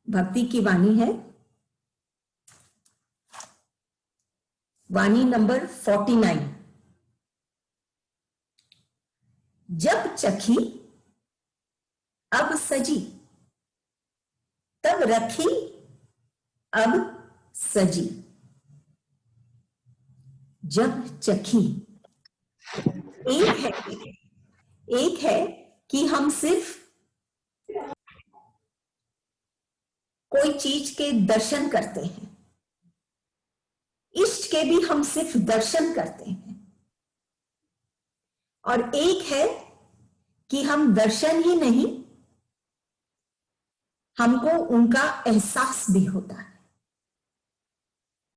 भक्ति की वाणी है, वाणी नंबर 49। जब चखी अब सजी, तब रखी अब सजी। जब चखी, एक है कि हम सिर्फ कोई चीज के दर्शन करते हैं, इष्ट के भी हम सिर्फ दर्शन करते हैं, और एक है कि हम दर्शन ही नहीं, हमको उनका एहसास भी होता है।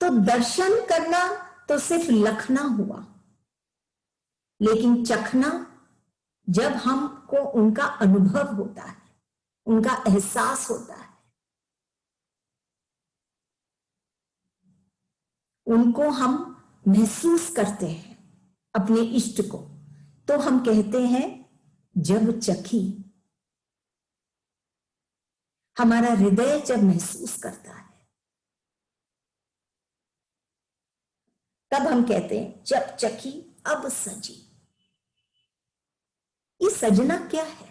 तो दर्शन करना तो सिर्फ लखना हुआ, लेकिन चखना जब हमको उनका अनुभव होता है, उनका एहसास होता है, उनको हम महसूस करते हैं अपने इष्ट को, तो हम कहते हैं जब चखी। हमारा हृदय जब महसूस करता है तब हम कहते हैं जब चखी अब सजी। ये सजना क्या है?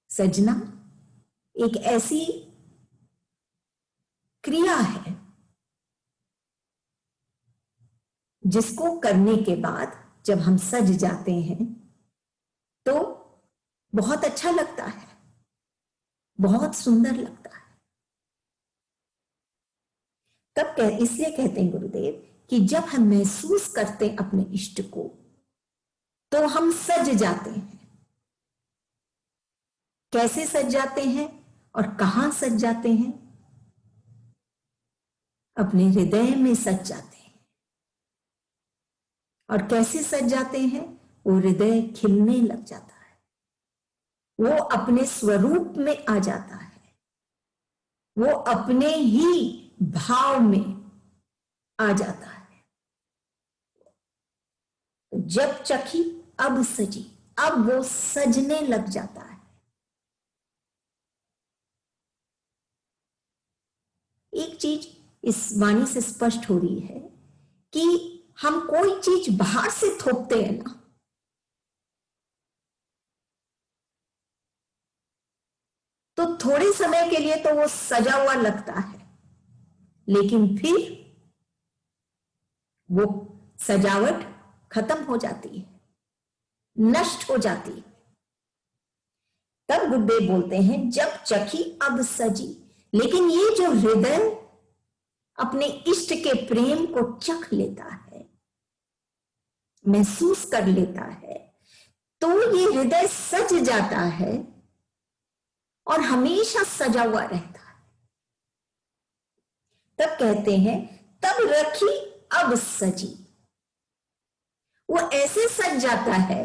सजना एक ऐसी क्रिया है जिसको करने के बाद जब हम सज जाते हैं तो बहुत अच्छा लगता है, बहुत सुंदर लगता है। तब इसलिए कहते हैं गुरुदेव कि जब हम महसूस करते हैं अपने इष्ट को तो हम सज जाते हैं। कैसे सज जाते हैं और कहां सज जाते हैं? अपने हृदय में सज जाते हैं। और कैसे सज जाते हैं? वो हृदय खिलने लग जाता है, वो अपने स्वरूप में आ जाता है, वो अपने ही भाव में आ जाता है। जब चखी अब सजी, अब वो सजने लग जाता है। एक चीज इस वाणी से स्पष्ट हो रही है कि हम कोई चीज बाहर से थोपते हैं ना, तो थोड़े समय के लिए तो वो सजा हुआ लगता है, लेकिन फिर वो सजावट खत्म हो जाती है, नष्ट हो जाती है। तब गुरुदेव बोलते हैं जब चखी अब सजी। लेकिन ये जो हृदय अपने इष्ट के प्रेम को चख लेता है, महसूस कर लेता है, तो ये हृदय सज जाता है और हमेशा सजा हुआ रहता है। तब कहते हैं तब रखी अब सजी। वो ऐसे सज जाता है,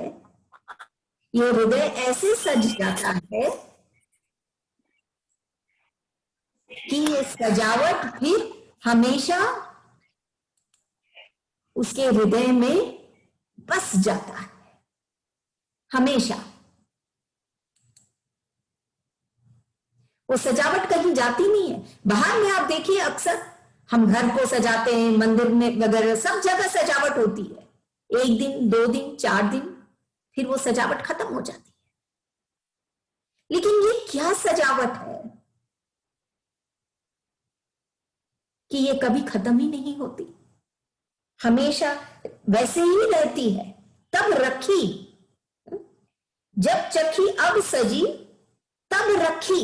ये हृदय ऐसे सज जाता है कि ये सजावट फिर हमेशा उसके हृदय में बस जाता है, हमेशा। वो सजावट कहीं जाती नहीं है। बाहर में आप देखिए, अक्सर हम घर को सजाते हैं, मंदिर में वगैरह सब जगह सजावट होती है। 1 दिन, 2 दिन, 4 दिन, फिर वो सजावट खत्म हो जाती है। लेकिन ये क्या सजावट है कि ये कभी खत्म ही नहीं होती, हमेशा वैसे ही रहती है। तब रखी, जब चखी अब सजी, तब रखी,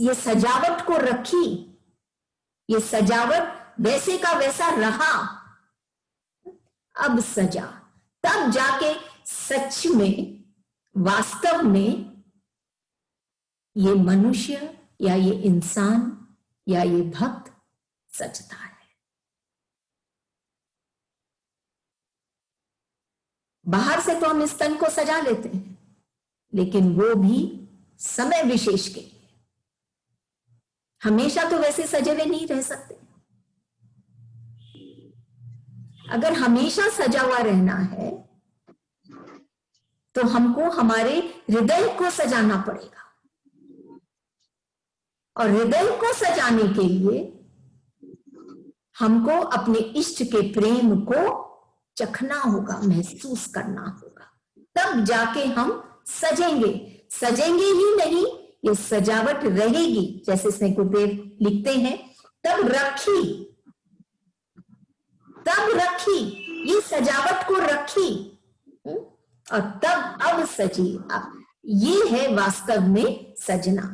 ये सजावट को रखी, ये सजावट वैसे का वैसा रहा, अब सजा। तब जाके सच में, वास्तव में ये मनुष्य या ये इंसान या ये भक्त सजता है। बाहर से तो हम इस तन को सजा लेते हैं, लेकिन वो भी समय विशेष के लिए, हमेशा तो वैसे सजे हुए नहीं रह सकते। अगर हमेशा सजा हुआ रहना है तो हमको हमारे हृदय को सजाना पड़ेगा। और हृदय को सजाने के लिए हमको अपने इष्ट के प्रेम को चखना होगा, महसूस करना होगा, तब जाके हम सजेंगे। सजेंगे ही नहीं, ये सजावट रहेगी। जैसे इसमें गुरुदेव लिखते हैं, तब रखी, ये सजावट को रखी और तब अब सजी। ये है वास्तव में सजना।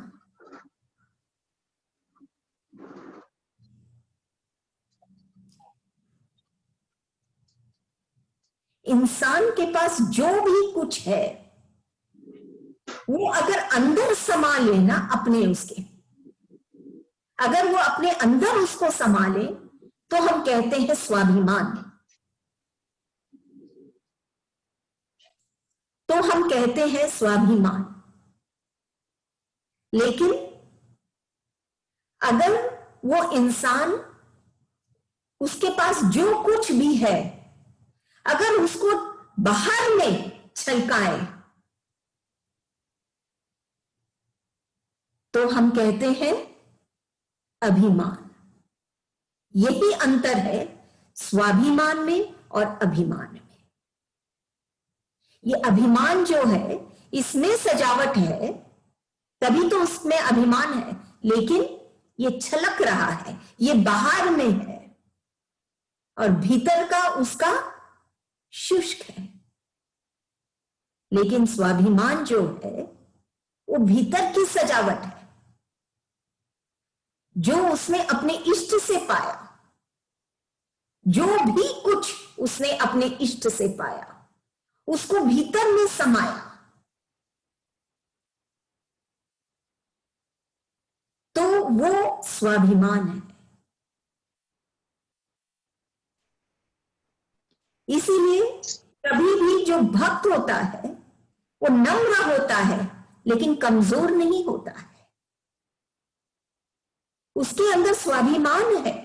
इंसान के पास जो भी कुछ है वो अगर अंदर समा लेना अपने, उसके अगर वो अपने अंदर उसको संभाले तो हम कहते हैं स्वाभिमान। तो हम कहते हैं स्वाभिमान। लेकिन अगर वो इंसान, उसके पास जो कुछ भी है, अगर उसको बाहर में छलकाए तो हम कहते हैं अभिमान। यही अंतर है स्वाभिमान में और अभिमान में। ये अभिमान जो है, इसमें सजावट है, तभी तो उसमें अभिमान है, लेकिन ये छलक रहा है, ये बाहर में है और भीतर का उसका शुष्क है। लेकिन स्वाभिमान जो है वो भीतर की सजावट है, जो उसने अपने इष्ट से पाया, जो भी कुछ उसने अपने इष्ट से पाया उसको भीतर में समाया, तो वो स्वाभिमान है। इसीलिए कभी भी जो भक्त होता है वो नम्र होता है लेकिन कमजोर नहीं होता है, उसके अंदर स्वाभिमान है,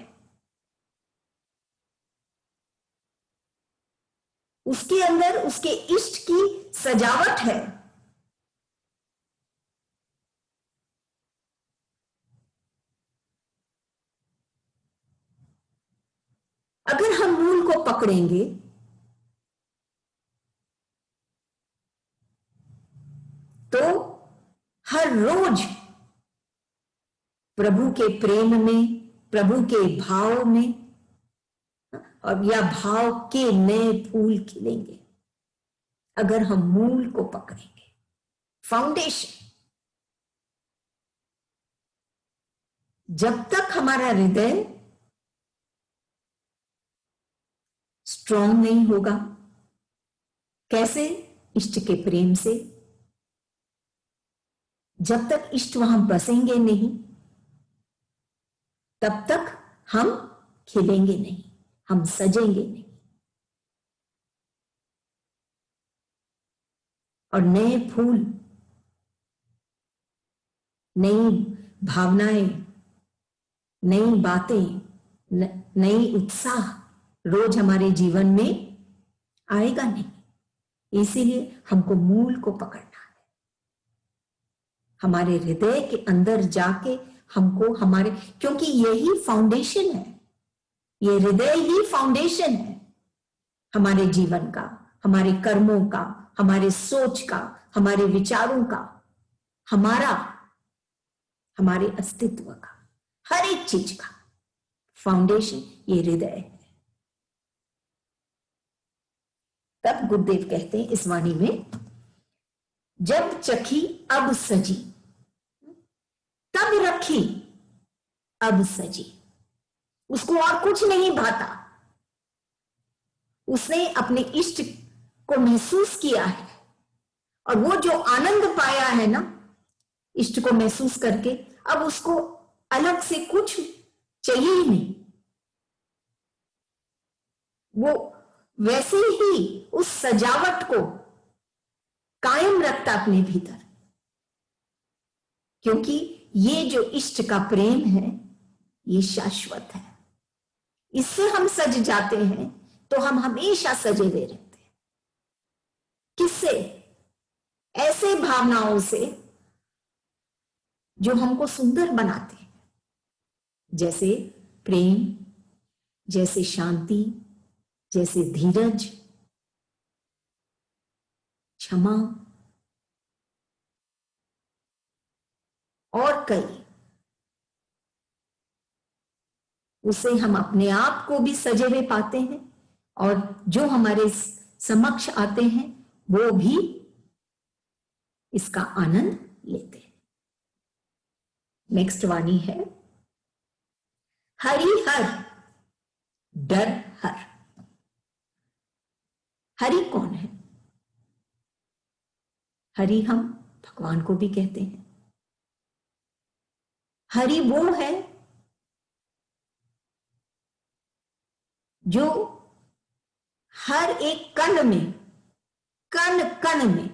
उसके अंदर उसके इष्ट की सजावट है। अगर हम मूल को पकड़ेंगे तो हर रोज प्रभु के प्रेम में, प्रभु के भाव में, और या भाव के नए फूल खिलेंगे अगर हम मूल को पकड़ेंगे, फाउंडेशन। जब तक हमारा हृदय स्ट्रांग नहीं होगा, कैसे? इष्ट के प्रेम से। जब तक इष्ट वहां बसेंगे नहीं तब तक हम खिलेंगे नहीं, हम सजेंगे नहीं और नए फूल, नई भावनाएं, नई बातें, नई उत्साह रोज हमारे जीवन में आएगा नहीं। इसीलिए हमको मूल को पकड़ना है, हमारे हृदय के अंदर जाके हमको हमारे, क्योंकि यही फाउंडेशन है, ये हृदय ही फाउंडेशन है हमारे जीवन का, हमारे कर्मों का, हमारे सोच का, हमारे विचारों का, हमारे अस्तित्व का, हर एक चीज का फाउंडेशन ये हृदय है। तब गुरुदेव कहते हैं इस वाणी में, जब चखी अब सजी, तब रखी अब सजी। उसको और कुछ नहीं भाता, उसने अपने इष्ट को महसूस किया है और वो जो आनंद पाया है ना इष्ट को महसूस करके, अब उसको अलग से कुछ चाहिए ही नहीं। वो वैसे ही उस सजावट को कायम रखता अपने भीतर, क्योंकि ये जो इष्ट का प्रेम है ये शाश्वत है। इससे हम सज जाते हैं तो हम हमेशा सजे हुए रहते हैं। किससे? ऐसे भावनाओं से जो हमको सुंदर बनाते हैं, जैसे प्रेम, जैसे शांति, जैसे धीरज, क्षमा और कई। उसे हम अपने आप को भी सजे हुए पाते हैं और जो हमारे समक्ष आते हैं वो भी इसका आनंद लेते हैं। नेक्स्ट वाणी है हरि हर डर हर। हरि कौन है? हरि हम भगवान को भी कहते हैं। हरि वो है जो हर एक कण में, कण कण में,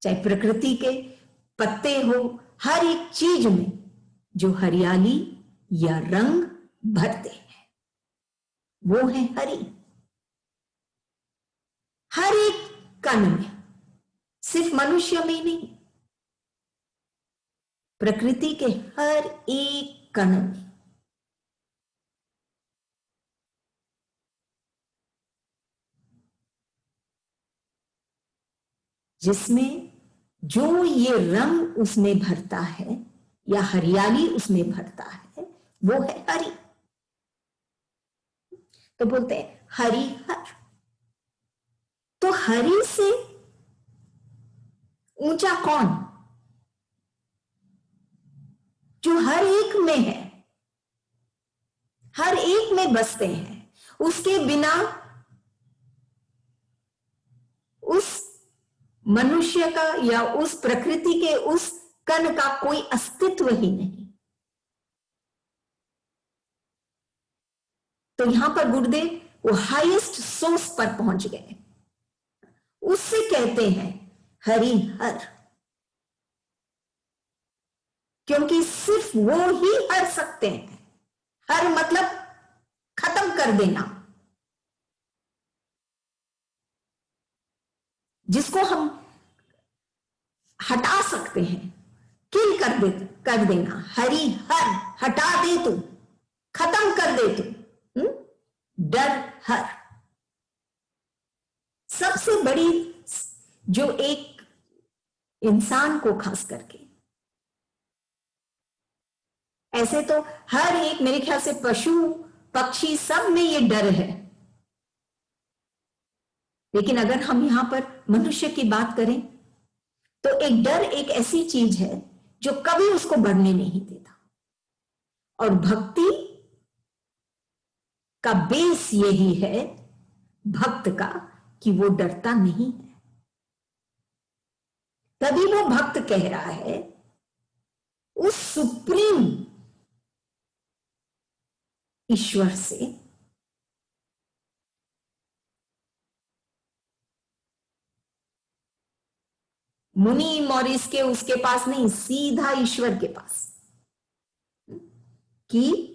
चाहे प्रकृति के पत्ते हो, हर एक चीज में जो हरियाली या रंग भरते हैं वो है हरि। हर एक कण में, सिर्फ मनुष्य में नहीं, प्रकृति के हर एक कण में जिसमें जो ये रंग उसमें भरता है या हरियाली उसमें भरता है वो है हरि। तो बोलते हैं हरि हर। तो हरि से ऊंचा कौन? जो हर एक में है, हर एक में बसते हैं, उसके बिना उस मनुष्य का या उस प्रकृति के उस कण का कोई अस्तित्व ही नहीं। तो यहां पर गुरुदेव वो हाईएस्ट सोर्स पर पहुंच गए, उससे कहते हैं हरि हर, क्योंकि सिर्फ वो ही हर सकते हैं। हर मतलब खत्म कर देना, जिसको हम हटा सकते हैं, किल कर देना। हरि हर, हटा दे तू, खत्म कर दे तू। डर हर, सबसे बड़ी जो एक इंसान को खास करके, ऐसे तो हर एक मेरे ख्याल से पशु पक्षी सब में ये डर है, लेकिन अगर हम यहां पर मनुष्य की बात करें तो एक डर एक ऐसी चीज है जो कभी उसको बढ़ने नहीं देता। और भक्ति का बेस यही है भक्त का कि वो डरता नहीं है। तभी वो भक्त कह रहा है उस सुप्रीम ईश्वर से मुनि मॉरिस के उसके पास नहीं, सीधा ईश्वर के पास, कि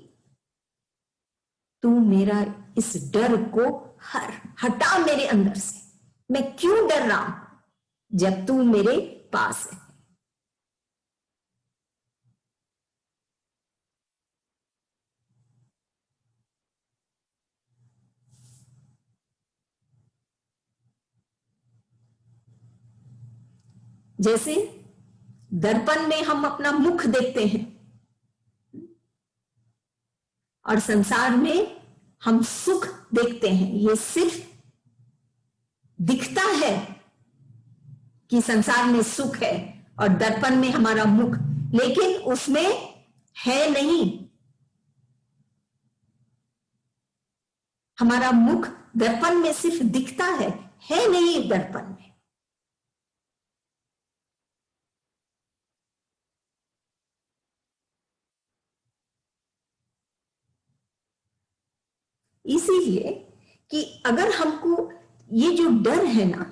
तू मेरा इस डर को हटा मेरे अंदर से। मैं क्यों डर रहा हूं जब तू मेरे पास है। जैसे दर्पण में हम अपना मुख देखते हैं और संसार में हम सुख देखते हैं, ये सिर्फ दिखता है कि संसार में सुख है और दर्पण में हमारा मुख, लेकिन उसमें है नहीं। हमारा मुख दर्पण में सिर्फ दिखता है नहीं दर्पण में। इसीलिए कि अगर हमको ये जो डर है ना,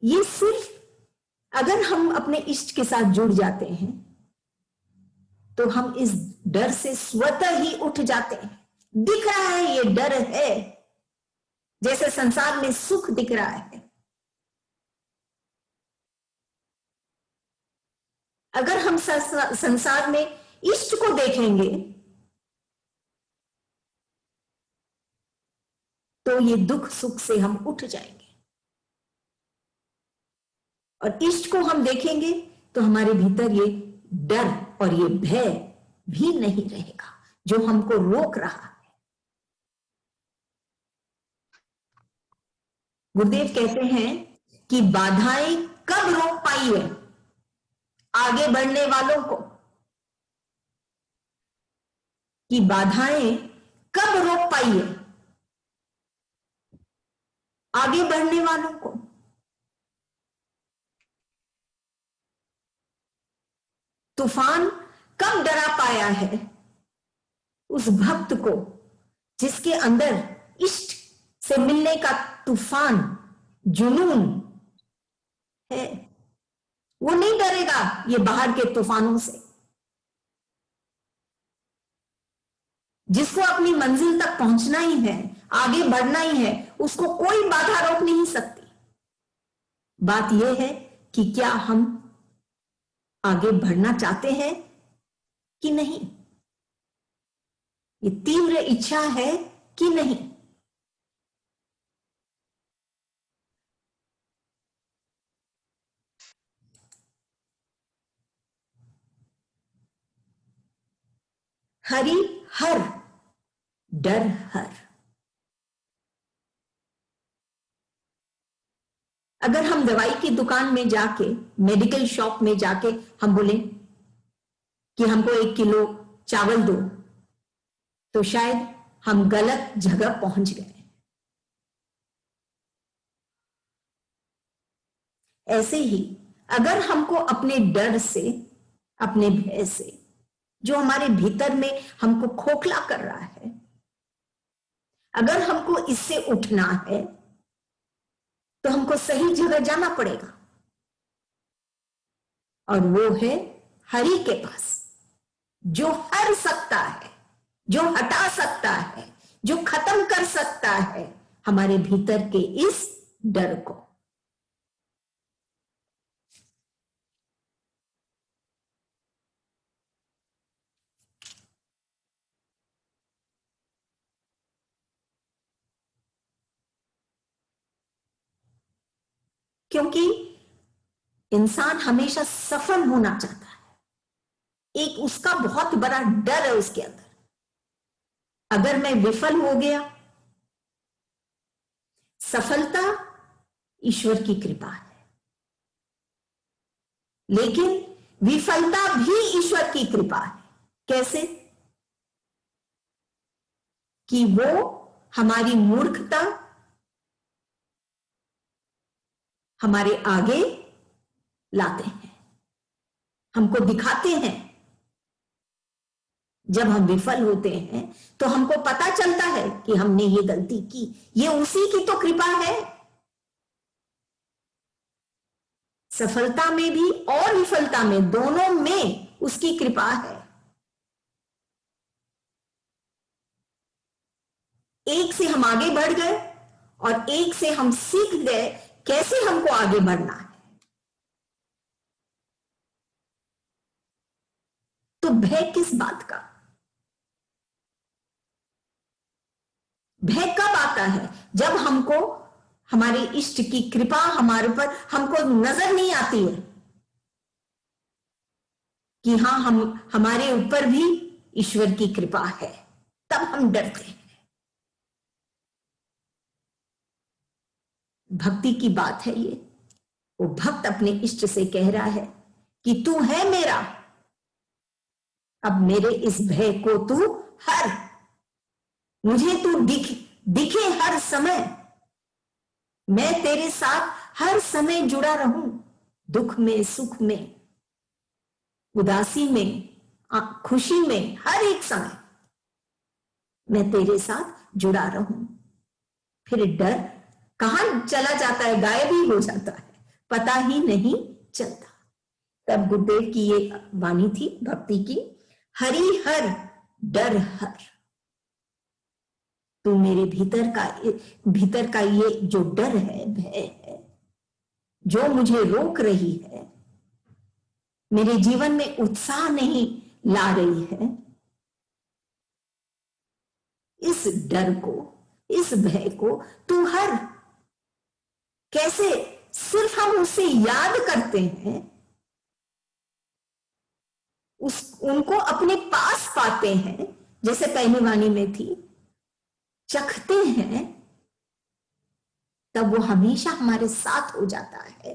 ये सिर्फ अगर हम अपने इष्ट के साथ जुड़ जाते हैं तो हम इस डर से स्वतः ही उठ जाते हैं। दिख रहा है ये डर है, जैसे संसार में सुख दिख रहा है, अगर हम संसार में इष्ट को देखेंगे तो ये दुख सुख से हम उठ जाएंगे, और इष्ट को हम देखेंगे तो हमारे भीतर ये डर और ये भय भी नहीं रहेगा जो हमको रोक रहा है। गुरुदेव कहते हैं कि बाधाएं कब रोक पाई है आगे बढ़ने वालों को, कि बाधाएं कब रोक पाई है आगे बढ़ने वालों को। तूफान कब डरा पाया है उस भक्त को जिसके अंदर इष्ट से मिलने का तूफान जुनून है। वो नहीं डरेगा ये बाहर के तूफानों से। जिसको अपनी मंजिल तक पहुंचना ही है, आगे बढ़ना ही है, उसको कोई बाधा रोक नहीं सकती। बात यह है कि क्या हम आगे बढ़ना चाहते हैं कि नहीं, ये तीव्र इच्छा है कि नहीं। हरि हर डर हर। अगर हम दवाई की दुकान में जाके, मेडिकल शॉप में जाके हम बोले कि हमको 1 किलो चावल दो, तो शायद हम गलत जगह पहुंच गए। ऐसे ही अगर हमको अपने डर से, अपने भय से, जो हमारे भीतर में हमको खोखला कर रहा है, अगर हमको इससे उठना है तो हमको सही जगह जाना पड़ेगा, और वो है हरि के पास, जो हर सकता है, जो हटा सकता है, जो खत्म कर सकता है हमारे भीतर के इस डर को। क्योंकि इंसान हमेशा सफल होना चाहता है, एक उसका बहुत बड़ा डर है उसके अंदर। अगर मैं विफल हो गया, सफलता ईश्वर की कृपा है, लेकिन विफलता भी ईश्वर की कृपा है। कैसे? कि वो हमारी मूर्खता हमारे आगे लाते हैं, हमको दिखाते हैं। जब हम विफल होते हैं तो हमको पता चलता है कि हमने ये गलती की, ये उसी की तो कृपा है। सफलता में भी और विफलता में, दोनों में उसकी कृपा है। एक से हम आगे बढ़ गए और एक से हम सीख गए कैसे हमको आगे बढ़ना है। तो भय किस बात का? भय कब आता है? जब हमको हमारे इष्ट की कृपा हमारे पर हमको नजर नहीं आती है कि हाँ, हमारे ऊपर भी ईश्वर की कृपा है, तब हम डरते हैं। भक्ति की बात है ये। वो भक्त अपने इष्ट से कह रहा है कि तू है मेरा, अब मेरे इस भय को तू हर, मुझे तू दिखे हर समय, मैं तेरे साथ हर समय जुड़ा रहूं, दुख में, सुख में, उदासी में, खुशी में, हर एक समय मैं तेरे साथ जुड़ा रहूं। फिर डर कहां चला जाता है, गायब ही हो जाता है, पता ही नहीं चलता। तब गुरुदेव की ये वाणी थी भक्ति की, हरि हर डर हर। तो मेरे भीतर का ये जो डर है, भय है, जो मुझे रोक रही है, मेरे जीवन में उत्साह नहीं ला रही है, इस डर को, इस भय को तू हर। कैसे? सिर्फ हम उसे याद करते हैं, उनको अपने पास पाते हैं, जैसे पहली वाणी में थी, चखते हैं, तब वो हमेशा हमारे साथ हो जाता है।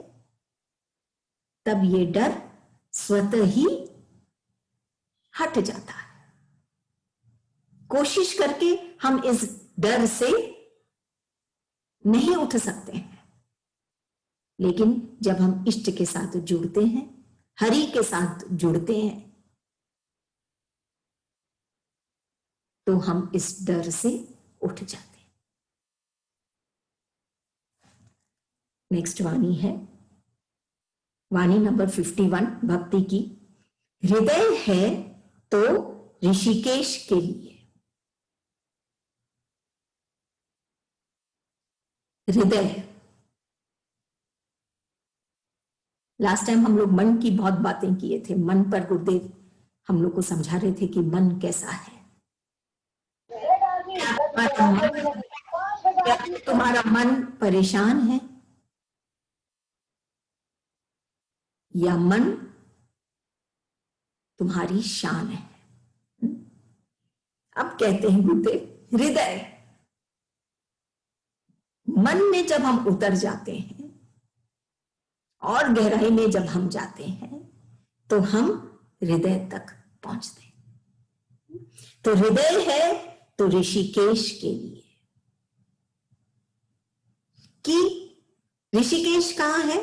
तब ये डर स्वतः ही हट जाता है। कोशिश करके हम इस डर से नहीं उठ सकते हैं, लेकिन जब हम इष्ट के साथ जुड़ते हैं, हरि के साथ जुड़ते हैं, तो हम इस डर से उठ जाते हैं। नेक्स्ट वाणी है वाणी नंबर 51 भक्ति की। हृदय है तो ऋषिकेश के लिए। हृदय, लास्ट टाइम हम लोग मन की बहुत बातें किए थे। मन पर गुरुदेव हम लोग को समझा रहे थे कि मन कैसा है। क्या तुम्हारा मन परेशान है, या मन तुम्हारी शान है? अब कहते हैं गुरुदेव, हृदय, मन में जब हम उतर जाते हैं और गहराई में जब हम जाते हैं, तो हम हृदय तक पहुंचते हैं। तो हृदय है तो ऋषिकेश के लिए। कि ऋषिकेश कहां है?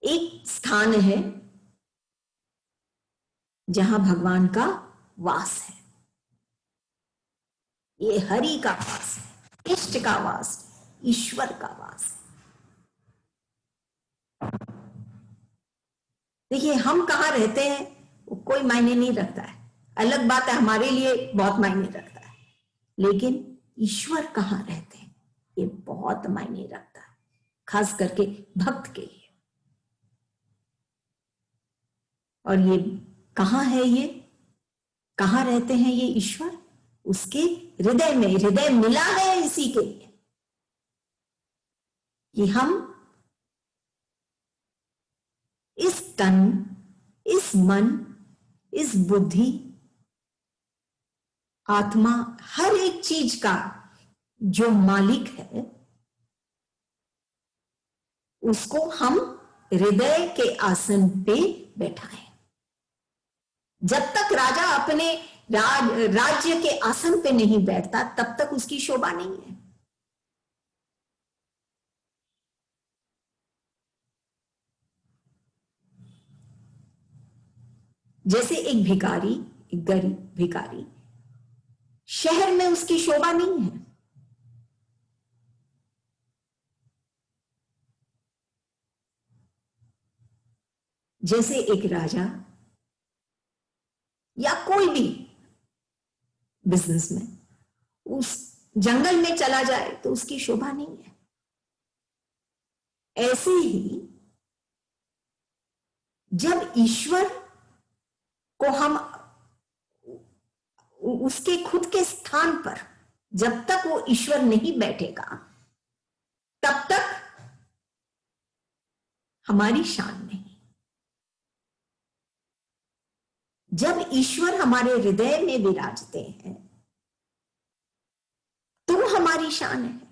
एक स्थान है जहां भगवान का वास है। ये हरि का वास है, इष्ट का वास है, ईश्वर का वास है। देखिए, हम कहां रहते हैं वो कोई मायने नहीं रखता है। अलग बात है, हमारे लिए बहुत मायने रखता है, लेकिन ईश्वर कहां रहते हैं ये बहुत मायने रखता है, खास करके भक्त के लिए। और ये कहां है, ये कहां रहते हैं ये ईश्वर? उसके हृदय में। हृदय मिला है इसी के लिए कि हम इस तन, इस मन, इस बुद्धि, आत्मा, हर एक चीज का जो मालिक है, उसको हम हृदय के आसन पे बैठाएं। जब तक राजा अपने राज्य के आसन पे नहीं बैठता, तब तक उसकी शोभा नहीं है। जैसे एक भिखारी, एक गरीब भिखारी, शहर में उसकी शोभा नहीं है। जैसे एक राजा या कोई भी बिजनेसमैन उस जंगल में चला जाए तो उसकी शोभा नहीं है। ऐसे ही जब ईश्वर को हम उसके खुद के स्थान पर, जब तक वो ईश्वर नहीं बैठेगा, तब तक हमारी शान नहीं। जब ईश्वर हमारे हृदय में विराजते हैं, तो हमारी शान है।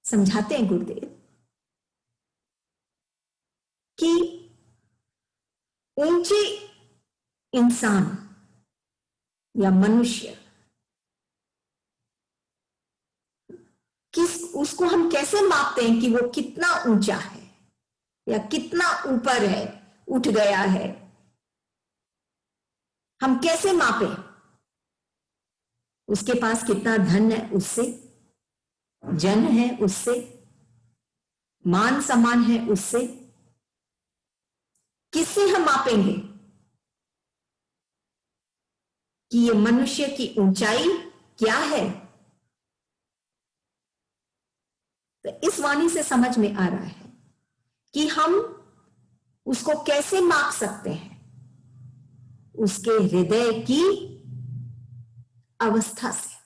समझाते हैं गुरुदेव कि ऊंचे इंसान या मनुष्य, उसको हम कैसे मापते हैं कि वो कितना ऊंचा है या कितना ऊपर है, उठ गया है? हम कैसे मापे? उसके पास कितना धन है उससे, जन है उससे, मान सम्मान है उससे? किससे हम मापेंगे कि ये मनुष्य की ऊंचाई, क्या है, तो इस वाणी से समझ में आ रहा है कि हम उसको कैसे माप सकते हैं, उसके हृदय की अवस्था से,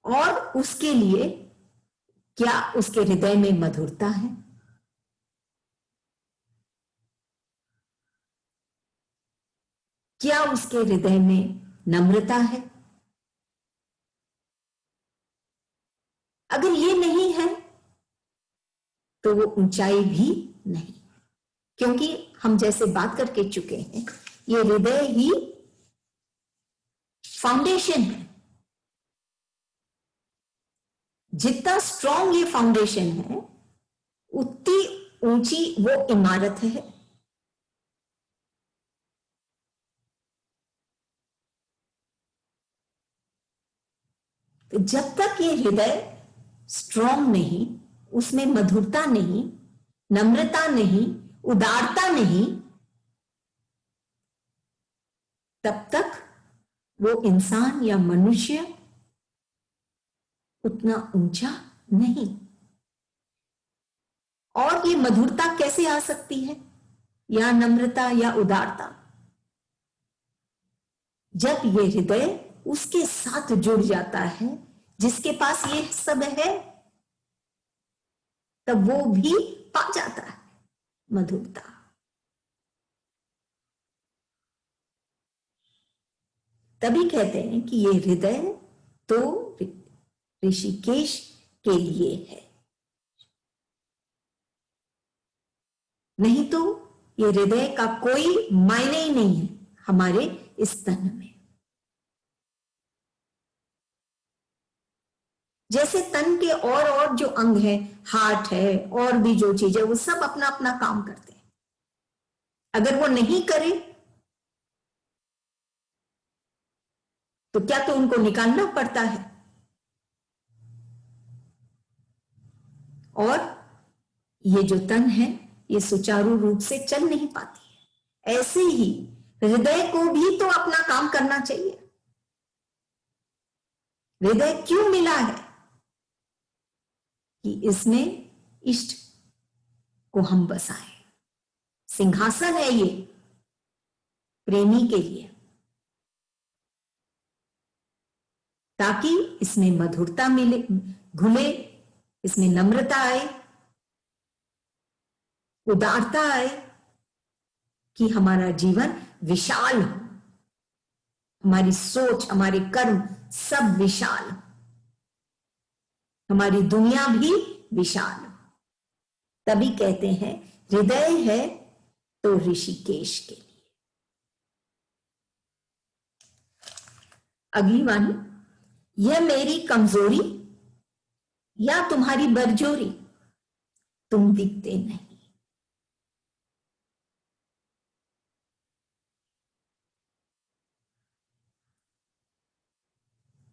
और उसके लिए क्या उसके हृदय में मधुरता है, क्या उसके हृदय में नम्रता है। अगर ये नहीं है तो वो ऊंचाई भी नहीं, क्योंकि हम जैसे बात करके चुके हैं, ये हृदय ही फाउंडेशन है। जितना स्ट्रांग ये फाउंडेशन है उतनी ऊंची वो इमारत है। तो जब तक ये हृदय स्ट्रांग नहीं, उसमें मधुरता नहीं, नम्रता नहीं, उदारता नहीं, तब तक वो इंसान या मनुष्य उतना ऊंचा नहीं। और ये मधुरता कैसे आ सकती है, या नम्रता या उदारता? जब ये हृदय उसके साथ जुड़ जाता है जिसके पास ये सब है, तब वो भी पा जाता है मधुरता। तभी कहते हैं कि ये हृदय तो ऋषिकेश के लिए है, नहीं तो ये हृदय का कोई मायने ही नहीं है हमारे इस तन में। जैसे तन के और जो अंग है, हार्ट है और भी जो चीज है, वो सब अपना अपना काम करते हैं। अगर वो नहीं करे तो क्या तो उनको निकालना पड़ता है, और ये जो तन है ये सुचारू रूप से चल नहीं पाती है। ऐसे ही हृदय को भी तो अपना काम करना चाहिए। हृदय क्यों मिला है? कि इसमें इष्ट को हम बसाएं। सिंहासन है ये प्रेमी के लिए, ताकि इसमें मधुरता मिले, घुले, इसमें नम्रता आए, उदारता आए, कि हमारा जीवन विशाल हो, हमारी सोच, हमारे कर्म सब विशाल हो, हमारी दुनिया भी विशाल हो। तभी कहते हैं हृदय है तो ऋषिकेश के लिए। अगली वाणी, यह मेरी कमजोरी या तुम्हारी बरजोरी, तुम दिखते नहीं।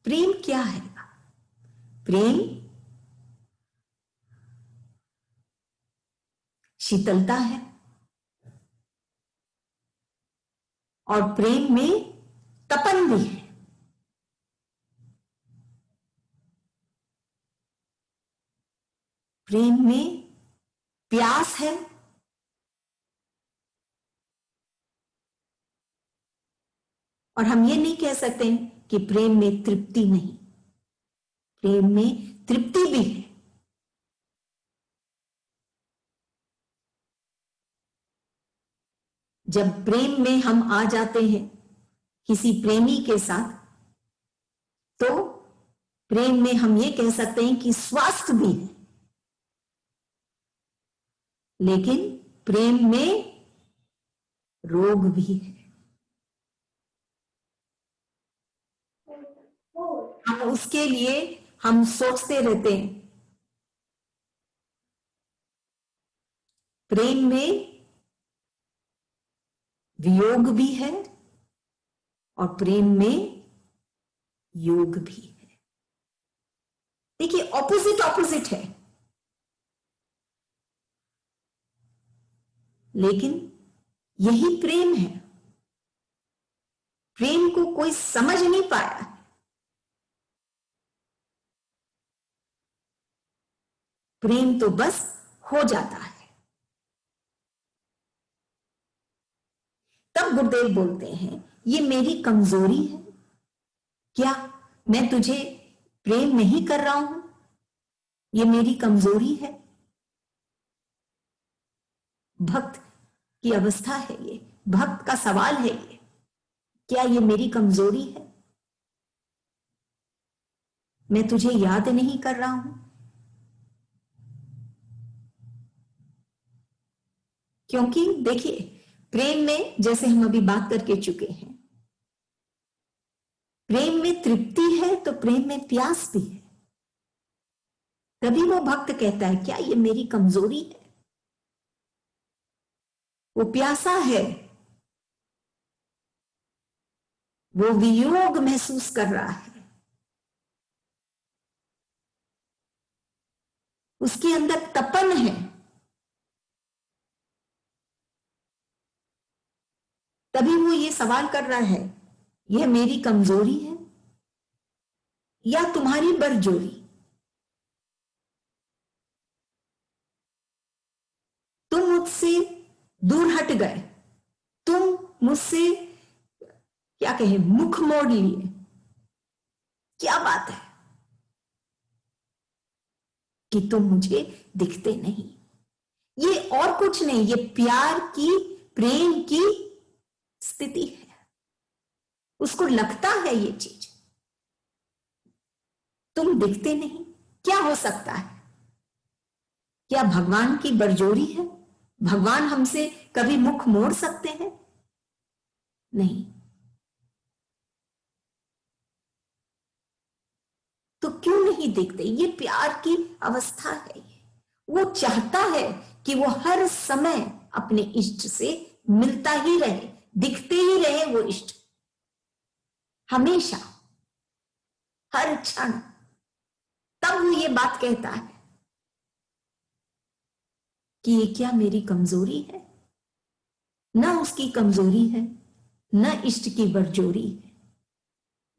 प्रेम क्या है? प्रेम शीतलता है, और प्रेम में तपन भी है। प्रेम में प्यास है, और हम ये नहीं कह सकते कि प्रेम में तृप्ति नहीं, प्रेम में तृप्ति भी है। जब प्रेम में हम आ जाते हैं किसी प्रेमी के साथ, तो प्रेम में हम ये कह सकते हैं कि स्वास्थ्य भी है, लेकिन प्रेम में रोग भी है। हम उसके लिए हम सोचते रहते हैं। प्रेम में वियोग भी है और प्रेम में योग भी है। देखिए, ऑपोजिट ऑपोजिट है, लेकिन यही प्रेम है। प्रेम को कोई समझ नहीं पाया, प्रेम तो बस हो जाता है। तब गुरुदेव बोलते हैं ये मेरी कमजोरी है क्या, मैं तुझे प्रेम नहीं कर रहा हूं, ये मेरी कमजोरी है। भक्त की अवस्था है ये, भक्त का सवाल है ये, क्या ये मेरी कमजोरी है, मैं तुझे याद नहीं कर रहा हूं। क्योंकि देखिए प्रेम में, जैसे हम अभी बात करके चुके हैं, प्रेम में तृप्ति है तो प्रेम में प्यास भी है। तभी वो भक्त कहता है क्या ये मेरी कमजोरी है, वो प्यासा है, वो वियोग महसूस कर रहा है, उसके अंदर तपन है। तभी वो ये सवाल कर रहा है यह मेरी कमजोरी है या तुम्हारी बरजोरी। तुम मुझसे दूर हट गए, तुम मुझसे क्या कहे मुख मोड़ लिए, क्या बात है कि तुम मुझे दिखते नहीं। ये और कुछ नहीं, ये प्यार की, प्रेम की स्थिति है। उसको लगता है ये चीज, तुम दिखते नहीं। क्या हो सकता है, क्या भगवान की बरजोरी है, भगवान हमसे कभी मुख मोड़ सकते हैं? नहीं। तो क्यों नहीं दिखते? ये प्यार की अवस्था है। ये वो चाहता है कि वो हर समय अपने इष्ट से मिलता ही रहे, दिखते ही रहे वो इष्ट, हमेशा, हर क्षण। तब वो ये बात कहता है कि ये क्या मेरी कमजोरी है? ना उसकी कमजोरी है, ना इष्ट की बरजोरी है,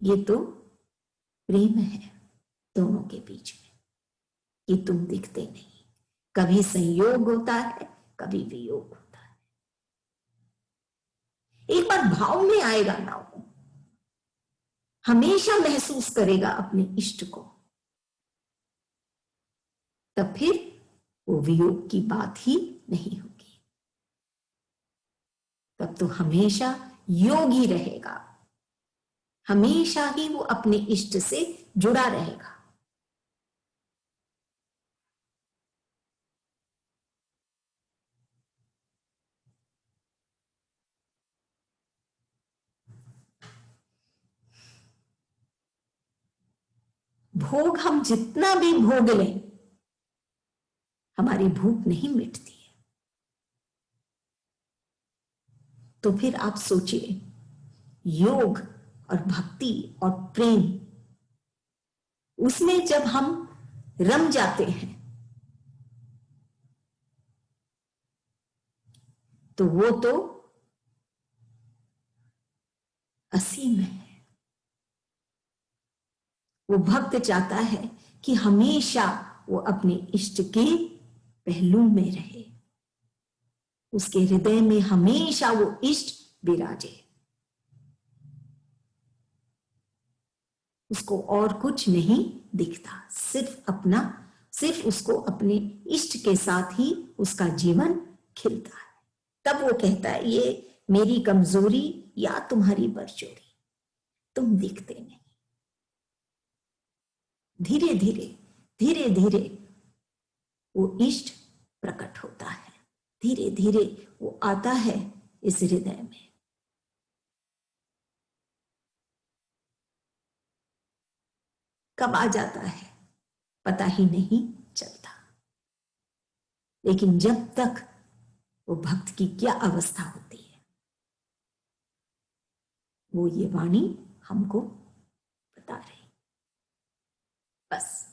ये तो प्रेम है दोनों के बीच में कि तुम दिखते नहीं। कभी संयोग होता है, कभी वियोग होता है। एक बार भाव में आएगा ना, वो हमेशा महसूस करेगा अपने इष्ट को, तब फिर वो वियोग की बात ही नहीं होगी। तब तो हमेशा योग ही रहेगा, हमेशा ही वो अपने इष्ट से जुड़ा रहेगा। भोग हम जितना भी भोग लें, हमारी भूख नहीं मिटती है। तो फिर आप सोचिए, योग और भक्ति और प्रेम, उसमें जब हम रम जाते हैं तो वो तो असीम है। वो भक्त चाहता है कि हमेशा वो अपने इष्ट के पहलू में रहे, उसके हृदय में हमेशा वो इष्ट विराजे, उसको और कुछ नहीं दिखता, सिर्फ अपना, सिर्फ उसको अपने इष्ट के साथ ही उसका जीवन खिलता है। तब वो कहता है ये मेरी कमजोरी या तुम्हारी बरजोरी, तुम दिखते नहीं। धीरे धीरे, धीरे धीरे वो इष्ट प्रकट होता है, धीरे धीरे वो आता है इस हृदय में। कब आ जाता है पता ही नहीं चलता, लेकिन जब तक वो भक्त की क्या अवस्था होती है, वो ये वाणी हमको बता रही। बस